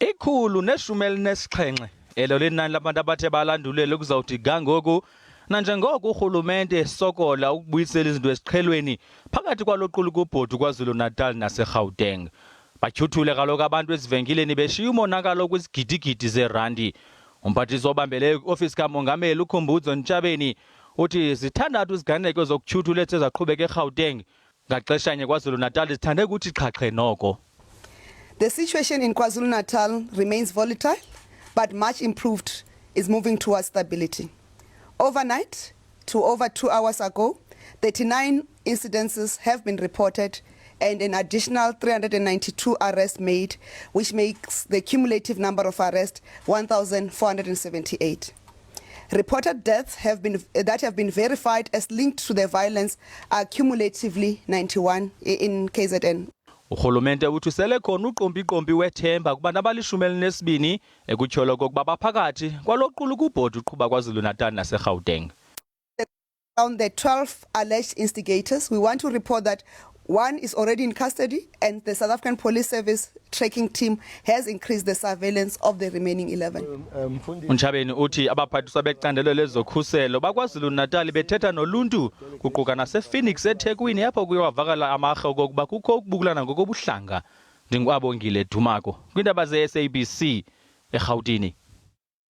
Ikhulu neshumeli nesixhenxe elo linani labantu abathe balandulela kuzawuthi gangoku nanjengoko urhulumente sokola ukubuyisela izinto esiqhelweni phakathi kwaloqulu kubhodu KwaZulu-Natal naseGauteng. Batyhuthule kaloku abantu ezivenkileni beshiya umonakalo kwisigidigidi zeerandi. Umphathiswa obambeleyo kwiofisi kamongameli uKhumbudzo Ntshabeni uthi zithandathu iziganeko zokutyhuthula ethe zaqhubeka eGauteng ngaxeshanye KwaZulu-Natal zithande ukuthi xhaxhe noko. The situation in KwaZulu-Natal remains volatile, but much improved is moving towards stability. Overnight, to over 2 hours ago, 39 incidences have been reported and an additional 392 arrests made, which makes the cumulative number of arrests 1,478. Reported deaths that have been verified as linked to the violence are cumulatively 91 in KZN. Urhulumente uthi sele khona uqombi wethemba kubantu abalishumi elinesibini ekutyholo kokuba baphakathi kwaloqulu kubhodu uqhuba KwaZulu-Natal naseGauteng. Around the 12 alleged instigators, we want to report that one is already in custody and the South African Police Service tracking team has increased the surveillance of the remaining 11. Ntshabeni uthi abaphathiswa becandelo lezokhuselo bakwaZulu-Natal bethetha noluntu kuquka nasePhoenix eThekwini apho kuye wavakala amarhe okokuba kukho ukubukulana ngokobuhlanga. Ndingwabongile Dumako kwiindaba ze-SABC eRhawutini.